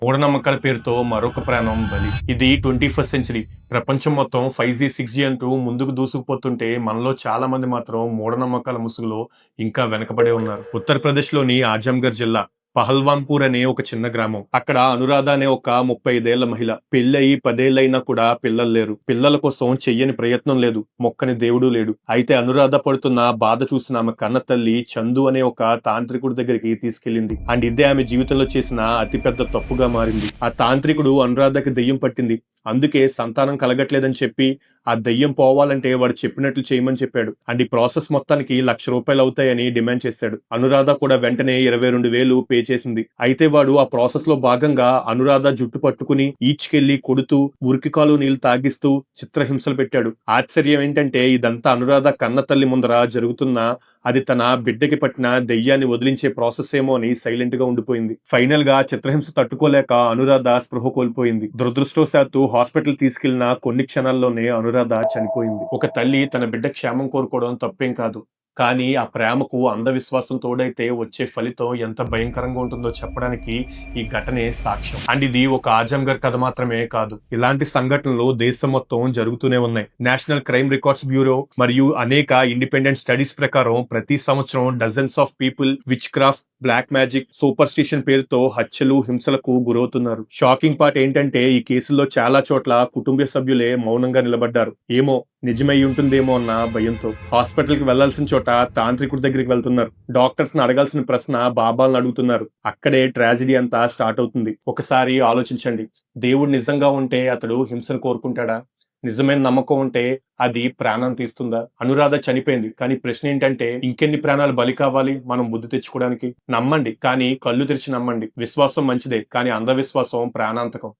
మూఢనమ్మకాల పేరుతో మరొక ప్రాణం బలి. ఇది 21st సెంచరీ. ప్రపంచం మొత్తం 5G, 6G అంటూ ముందుకు దూసుకుపోతుంటే మనలో చాలా మంది మాత్రం మూఢనమ్మకాల ముసుగులో ఇంకా వెనకబడే ఉన్నారు. ఉత్తరప్రదేశ్‌లోని ఆజంగర్ జిల్లా పహల్వాన్పూర్ అనే ఒక చిన్న గ్రామం. అక్కడ అనురాధ అనే ఒక 35 ఏళ్ల మహిళ. పెళ్లయి 10 ఏళ్లైనా కూడా పిల్లలు లేరు. పిల్లల కోసం చెయ్యని ప్రయత్నం లేదు. మొక్కని దేవుడు లేడు. అయితే అనురాధ పడుతున్న బాధ చూసిన ఆమె కన్న తల్లి చందు అనే ఒక తాంత్రికుడి దగ్గరికి తీసుకెళ్ళింది. అండ్ ఇదే ఆమె జీవితంలో చేసిన అతిపెద్ద తప్పుగా మారింది. ఆ తాంత్రికుడు అనురాధకి దెయ్యం పట్టింది. అందుకే సంతానం కలగట్లేదని చెప్పి ఆ దెయ్యం పోవాలంటే వాడు చెప్పినట్లు చేయమని చెప్పాడు. అండ్ ఈ ప్రాసెస్ మొత్తానికి ₹1,00,000 అవుతాయని డిమాండ్ చేశాడు. అనురాధ కూడా వెంటనే 22,000 పే చేసింది. అయితే వాడు ఆ ప్రాసెస్ లో భాగంగా అనురాధ జుట్టు పట్టుకుని ఈడ్చుకెళ్లి కొడుతూ ఉరికికాలు నీళ్లు తాగిస్తూ చిత్రహింసలు పెట్టాడు. ఆశ్చర్యం ఏంటంటే ఇదంతా అనురాధ కన్న తల్లి ముందర జరుగుతున్న అది తన బిడ్డకి పట్టిన దెయ్యాన్ని వదిలించే ప్రాసెస్ ఏమో అని సైలెంట్ గా ఉండిపోయింది. ఫైనల్ గా చిత్రహింస తట్టుకోలేక అనురాధ స్పృహ కోల్పోయింది. దురదృష్టవశాత్తు హాస్పిటల్ తీసుకెళ్లిన కొన్ని క్షణాల్లోనే అనురాధ చనిపోయింది. ఒక తల్లి తన బిడ్డ క్షేమం కోరుకోవడం తప్పేం కాదు. కానీ ఆ ప్రేమకు అంధవిశ్వాసం తోడైతే వచ్చే ఫలితం ఎంత భయంకరంగా ఉంటుందో చెప్పడానికి ఈ ఘటనే సాక్ష్యం. అండ్ ఇది ఒక ఆజంగర్ కథ మాత్రమే కాదు. ఇలాంటి సంఘటనలు దేశం మొత్తం జరుగుతూనే ఉన్నాయి. నేషనల్ క్రైమ్ రికార్డ్స్ బ్యూరో మరియు అనేక ఇండిపెండెంట్ స్టడీస్ ప్రకారం ప్రతి సంవత్సరం dozens of people witchcraft, black magic, సూపర్ స్టిషన్ పేరుతో హత్యలు, హింసలకు గురవుతున్నారు. షాకింగ్ పార్ట్ ఏంటంటే ఈ కేసుల్లో చాలా చోట్ల కుటుంబ సభ్యులే మౌనంగా నిలబడ్డారు. ఏమో నిజమై ఉంటుందేమో అన్న భయంతో. హాస్పిటల్ కి వెళ్లాల్సిన చోట తాంత్రికుడి దగ్గరికి వెళ్తున్నారు. డాక్టర్స్ ని అడగాల్సిన ప్రశ్న బాబాలను అడుగుతున్నారు. అక్కడే ట్రాజడీ అంతా స్టార్ట్ అవుతుంది. ఒకసారి ఆలోచించండి. దేవుడు నిజంగా ఉంటే అతడు హింసను కోరుకుంటాడా? నిజమైన నమ్మకం ఉంటే అది ప్రాణం తీస్తుందా? అనురాధ చనిపోయింది. కానీ ప్రశ్న ఏంటంటే ఇంకెన్ని ప్రాణాలు బలి కావాలి మనం బుద్ధి తెచ్చుకోవడానికి? నమ్మండి, కానీ కళ్ళు తెరిచి నమ్మండి. విశ్వాసం మంచిదే, కానీ అంధవిశ్వాసం ప్రాణాంతకం.